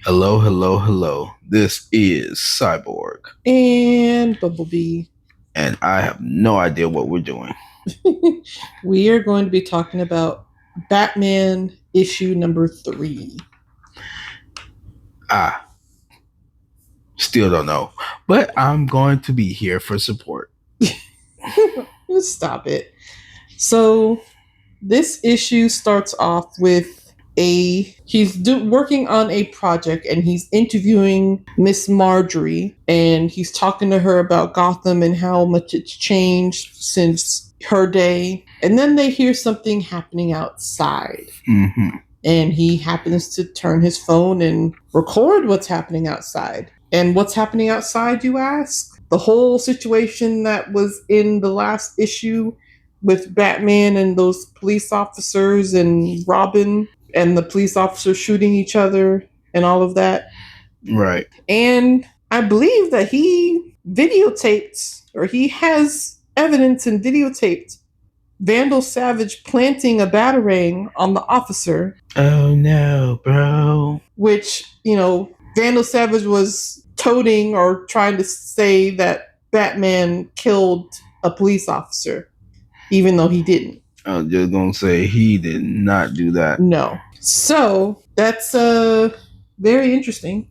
Hello, hello, hello. This is Cyborg. And Bumblebee. And I have no idea what we're doing. We are going to be talking about Batman issue number 3. Still don't know. But I'm going to be here for support. Stop it. So, this issue starts off with he's working on a project and he's interviewing Miss Marjorie and he's talking to her about Gotham and how much it's changed since her day. And then they hear something happening outside. Mm-hmm. And he happens to turn his phone and record what's happening outside. And what's happening outside, you ask? The whole situation that was in the last issue with Batman and those police officers and Robin and the police officers shooting each other and all of that. Right. And I believe that he videotaped, or he has evidence and videotaped Vandal Savage planting a batarang on the officer. Oh no, bro. Which, Vandal Savage was toting or trying to say that Batman killed a police officer, even though he didn't. I was just going to say he did not do that. No. So, that's very interesting.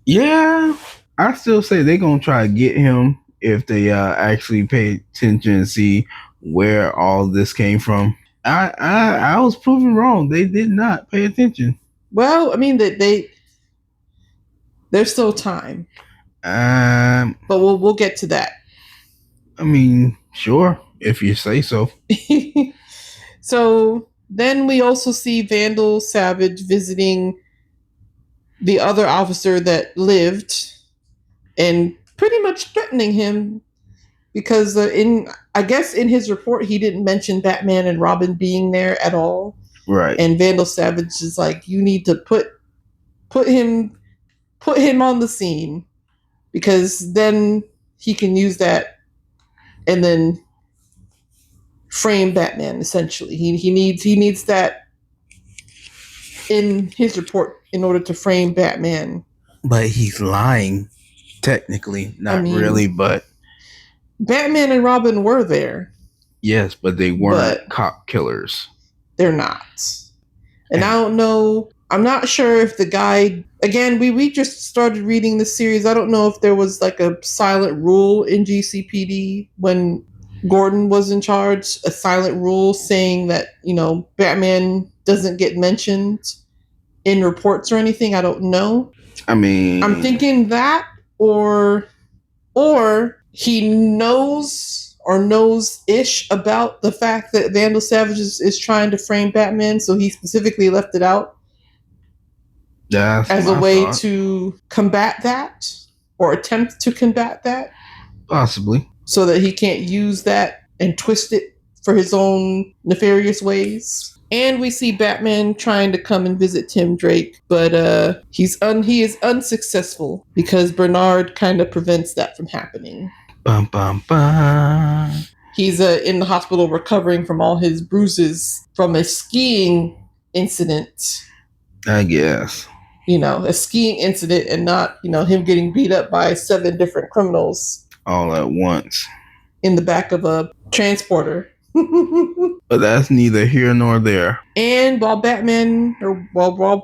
Yeah, I still say they're going to try to get him if they actually pay attention and see where all this came from. I was proven wrong. They did not pay attention. Well, I mean, there's still time. But we'll get to that. I mean, sure, if you say so. So then we also see Vandal Savage visiting the other officer that lived and pretty much threatening him because in his report he didn't mention Batman and Robin being there at all. Right. And Vandal Savage is like, you need to put him on the scene because then he can use that and then frame Batman. Essentially, he needs that in his report in order to frame Batman. But he's lying, technically, not really. But Batman and Robin were there. Yes, but they weren't cop killers. They're not. And I don't know. I'm not sure if the guy. Again, we just started reading the series. I don't know if there was like a silent rule in GCPD when Gordon was in charge, a silent rule saying that, Batman doesn't get mentioned in reports or anything. I don't know. I mean, I'm thinking that or he knows-ish about the fact that Vandal Savage is trying to frame Batman, so he specifically left it out as a way to combat that or attempt to combat that. Possibly. So that he can't use that and twist it for his own nefarious ways. And we see Batman trying to come and visit Tim Drake, but he is unsuccessful because Bernard kind of prevents that from happening. Bum, bum, bum. He's in the hospital recovering from all his bruises from a skiing incident. I guess. A skiing incident and not, him getting beat up by 7 different criminals. All at once. In the back of a transporter. But that's neither here nor there. And while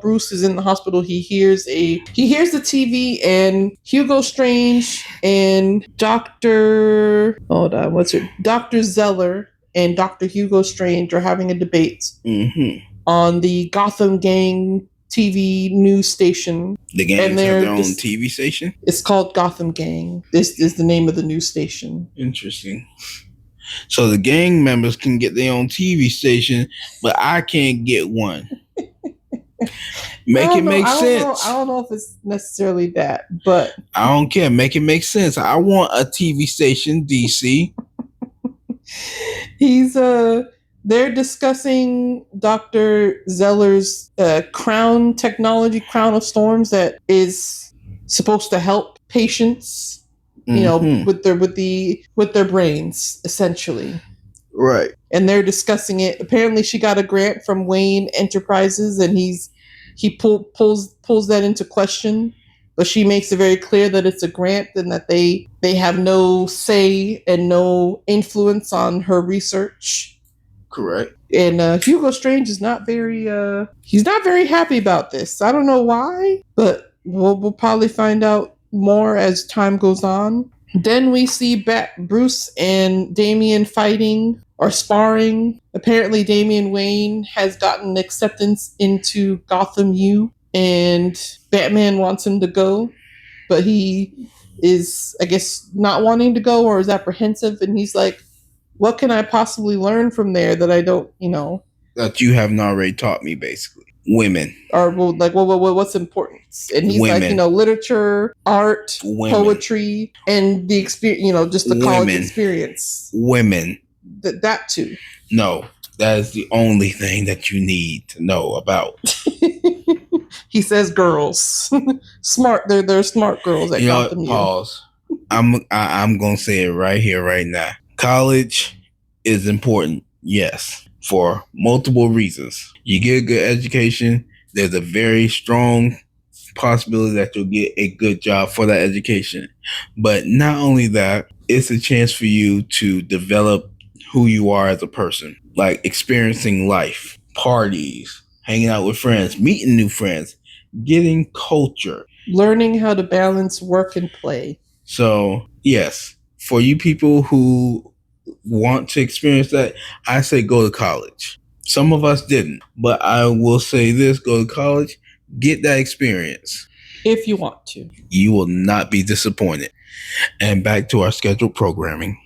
Bruce is in the hospital, he hears the TV, and Hugo Strange and Dr. Zeller and Dr. Hugo Strange are having a debate on the Gotham Gang TV news station. The gang have their own TV station? It's called Gotham Gang. This is the name of the news station. Interesting. So the gang members can get their own TV station, but I can't get one. Make it make sense. I don't know if it's necessarily that, but I don't care. Make it make sense. I want a TV station, DC. They're discussing Dr. Zeller's Crown of Storms that is supposed to help patients. With their brains, essentially. Right. And they're discussing it. Apparently she got a grant from Wayne Enterprises and he's he pulls that into question, but she makes it very clear that it's a grant and that they have no say and no influence on her research. Correct. And Hugo Strange is not very he's not very happy about this. I don't know why, but we'll probably find out more as time goes on. Then we see Bruce and Damian fighting or sparring. Apparently, Damian Wayne has gotten acceptance into Gotham U, and Batman wants him to go, but he is, I guess, not wanting to go or is apprehensive. And he's like, what can I possibly learn from there that I don't, that you haven't already taught me, basically? Women. Or what's important? And he's women. like, literature, art, women. Poetry, and the experience, just the college women. experience. Women. That too. No, that is the only thing that you need to know about. He says girls. Smart. They're smart girls at Gotham. Pause. I'm gonna say it right here, right now. College is important, yes, for multiple reasons. You get a good education, there's a very strong possibility that you'll get a good job for that education. But not only that, it's a chance for you to develop who you are as a person, like experiencing life, parties, hanging out with friends, meeting new friends, getting culture, learning how to balance work and play. So, yes, for you people who want to experience that, I say go to college. Some of us didn't, but I will say this, go to college, get that experience. If you want to. You will not be disappointed. And back to our scheduled programming.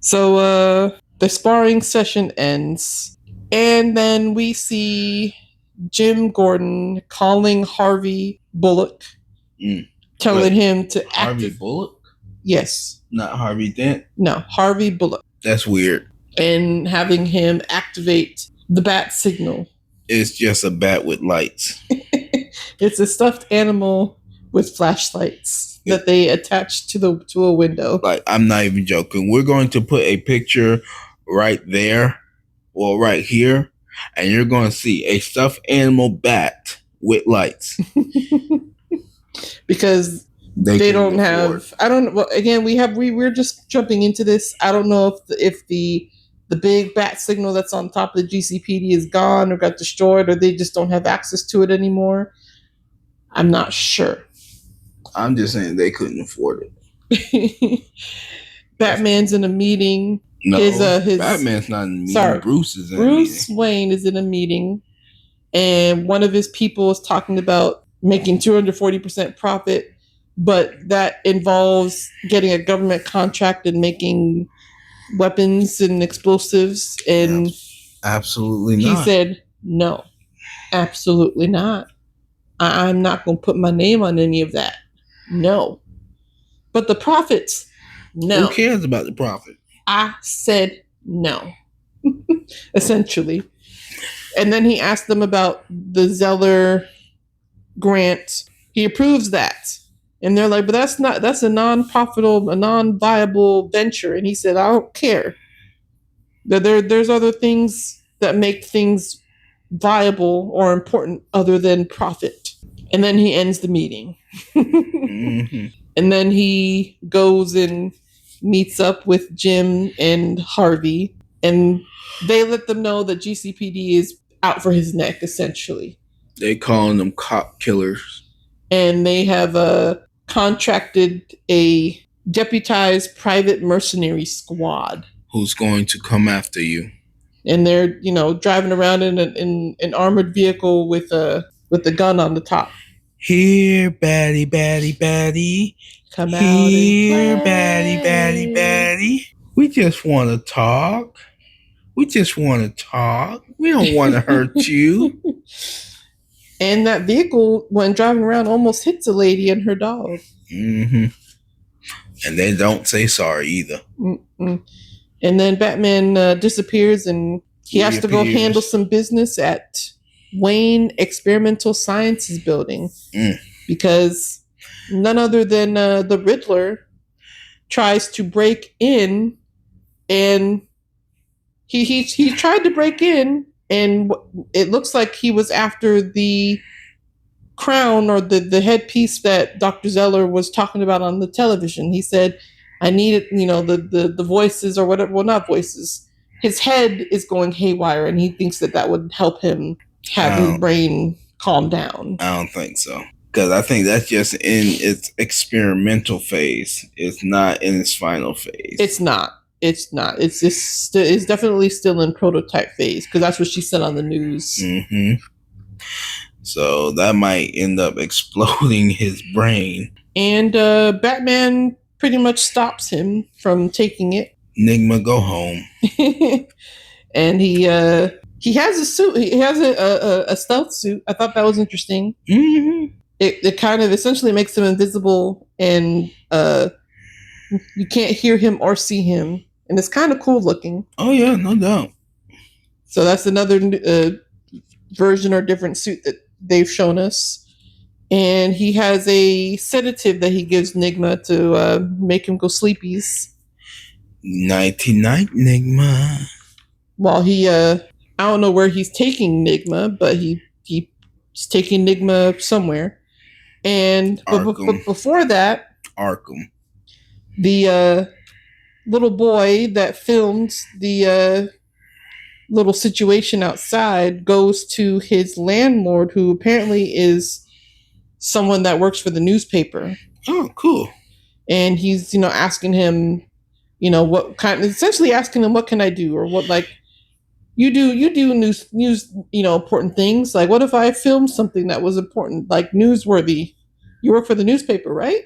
So, the sparring session ends, and then we see Jim Gordon calling Harvey Bullock, telling him to Harvey Bullock? Yes. Not Harvey Dent? No, Harvey Bullock. That's weird. And having him activate the bat signal. It's just a bat with lights. It's a stuffed animal with flashlights that they attach to a window. Like, I'm not even joking. We're going to put a picture right there, or right here, and you're going to see a stuffed animal bat with lights. Because they don't have. I don't. Well, again, we're just jumping into this. I don't know if the big bat signal that's on top of the GCPD is gone or got destroyed, or they just don't have access to it anymore. I'm not sure. I'm just saying they couldn't afford it. Batman's in a meeting. No, Batman's not in a meeting. Sorry, Bruce is in Bruce Wayne is in a meeting, and one of his people is talking about making 240% profit, but that involves getting a government contract and making weapons and explosives. And absolutely not. He said, no, absolutely not. I'm not going to put my name on any of that. No. But the profits, no. Who cares about the profit? I said no. Essentially. And then he asked them about the Zeller grant. He approves that. And they're like, but that's a non-profitable, a non-viable venture. And he said, I don't care. There's other things that make things viable or important other than profit. And then he ends the meeting. Mm-hmm. And then he goes and meets up with Jim and Harvey. And they let them know that GCPD is out for his neck, essentially. They calling them cop killers. And they have contracted a deputized private mercenary squad. Who's going to come after you. And they're, driving around in an armored vehicle with a gun on the top. Here, baddie, baddie, baddie. Come out here, baddie, baddie, baddie. We just want to talk. We don't want to hurt you. And that vehicle, when driving around, almost hits a lady and her dog. Mm-hmm. And they don't say sorry either. Mm-mm. And then Batman disappears, and he has to go handle some business at Wayne Experimental Sciences Building. Because none other than the Riddler tries to break in, and he tried to break in, and it looks like he was after the crown or the headpiece that Dr. Zeller was talking about on the television. He said, I needed, the voices or whatever. Well, not voices. His head is going haywire, and he thinks that would help him have his brain calm down. I don't think so. Because I think that's just in its experimental phase. It's not in its final phase. It's not. It's just. It's definitely still in prototype phase, because that's what she said on the news. Mm-hmm. So that might end up exploding his brain. And Batman pretty much stops him from taking it. Enigma, go home. And he has a suit. He has a stealth suit. I thought that was interesting. Mm-hmm. It kind of essentially makes him invisible, and you can't hear him or see him, and it's kind of cool looking. Oh yeah, no doubt. So that's another version or different suit that they've shown us. And he has a sedative that he gives Nigma to make him go sleepies. Nighty night, Nigma. While he, I don't know where he's taking Nigma, but he's taking Nigma somewhere. And before that, Arkham, the little boy that filmed the little situation outside goes to his landlord, who apparently is someone that works for the newspaper. Oh, cool. And he's, asking him, essentially asking him, what can I do? Or what, like, you do news, important things. Like, what if I filmed something that was important, like newsworthy? You work for the newspaper, right?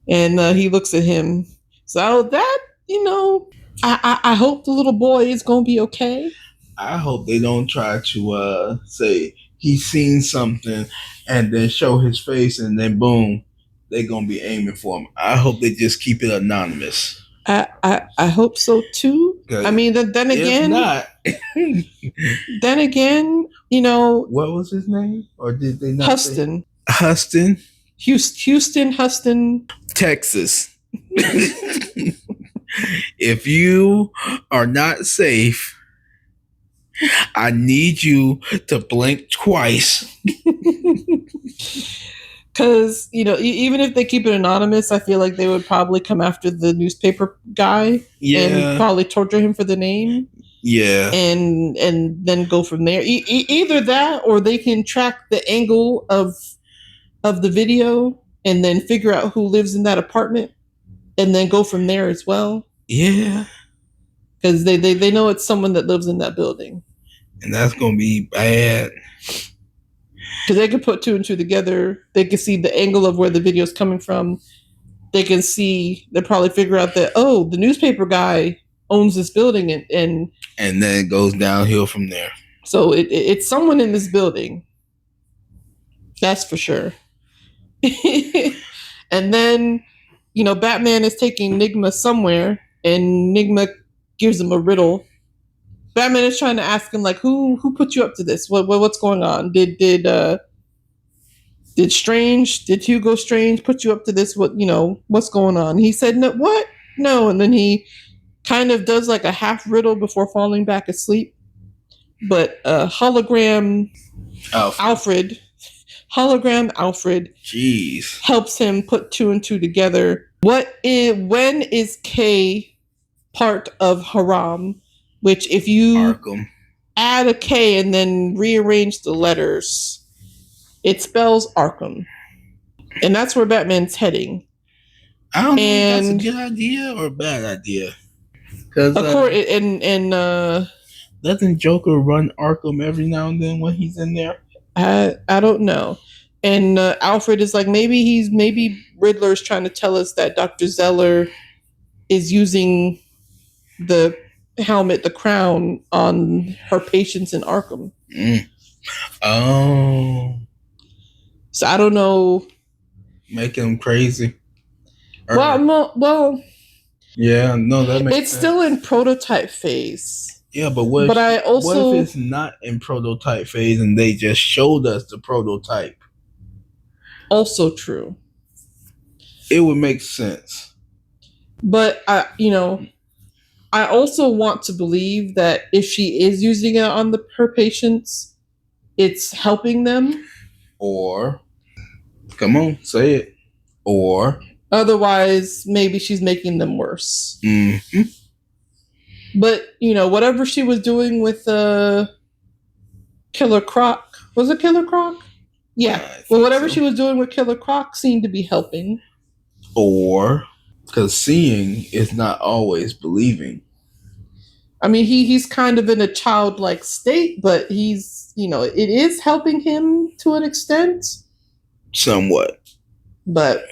And he looks at him. So that, I hope the little boy is going to be okay. I hope they don't try to say he's seen something and then show his face and then boom, they're going to be aiming for him. I hope they just keep it anonymous. I hope so too. I mean, then again, not. Then again, what was his name? Or did they not? Huston. Houston, Huston, Texas. If you are not safe, I need you to blink twice. Because, even if they keep it anonymous, I feel like they would probably come after the newspaper guy and probably torture him for the name. Yeah. And then go from there. Either that, or they can track the angle of the video and then figure out who lives in that apartment and then go from there as well. Yeah. Because they know it's someone that lives in that building. And that's going to be bad. Because they can put two and two together. They can see the angle of where the video is coming from. They'll probably figure out that, the newspaper guy owns this building. And then it goes downhill from there. So it's someone in this building. That's for sure. And then, Batman is taking Nigma somewhere, and Nigma gives him a riddle. Batman is trying to ask him, like, who put you up to this? What's going on? Did Hugo Strange put you up to this? What's going on? He said, no, what? No. And then he kind of does like a half riddle before falling back asleep. But hologram Alfred Jeez. helps him put two and two together. When is K part of Haram? Which, if you Arkham. add a K and then rearrange the letters, it spells Arkham. And that's where Batman's heading. I don't know if that's a good idea or a bad idea. Because doesn't Joker run Arkham every now and then when he's in there? I don't know. And Alfred is like, maybe Riddler's trying to tell us that Dr. Zeller is using the helmet, the crown, on her patients in Arkham. Oh. So I don't know. Making them crazy. Well. Yeah, no, that makes sense. It's still in prototype phase. Yeah, but what if it's not in prototype phase and they just showed us the prototype? Also true. It would make sense. But I also want to believe that if she is using it on her patients, it's helping them. Or Come on, say it. Or otherwise, maybe she's making them worse. Mm-hmm. But whatever she was doing with Killer Croc, was it Killer Croc? Yeah. Well, whatever she was doing with Killer Croc seemed to be helping. Or because seeing is not always believing. I mean, he's kind of in a childlike state, but he's, it is helping him to an extent. Somewhat. But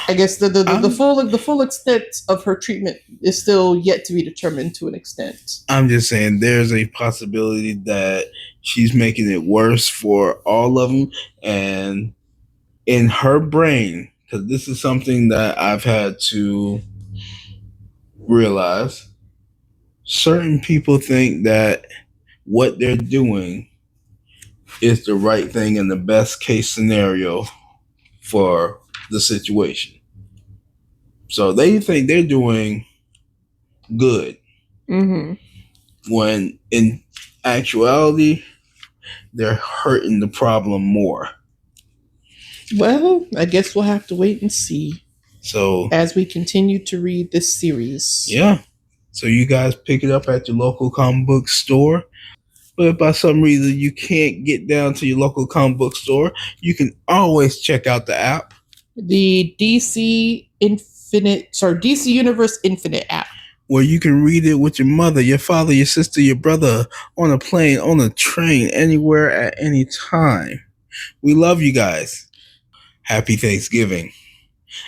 I guess the full extent of her treatment is still yet to be determined to an extent. I'm just saying there's a possibility that she's making it worse for all of them. And in her brain, because this is something that I've had to realize, certain people think that what they're doing is the right thing in the best case scenario for the situation. So they think they're doing good. Mm-hmm. When in actuality, they're hurting the problem more. Well, I guess we'll have to wait and see. So as we continue to read this series. Yeah. So you guys pick it up at your local comic book store. But if by some reason you can't get down to your local comic book store, you can always check out the app. The DC Universe Infinite app. Where you can read it with your mother, your father, your sister, your brother, on a plane, on a train, anywhere at any time. We love you guys. Happy Thanksgiving.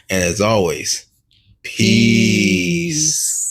And as always, peace.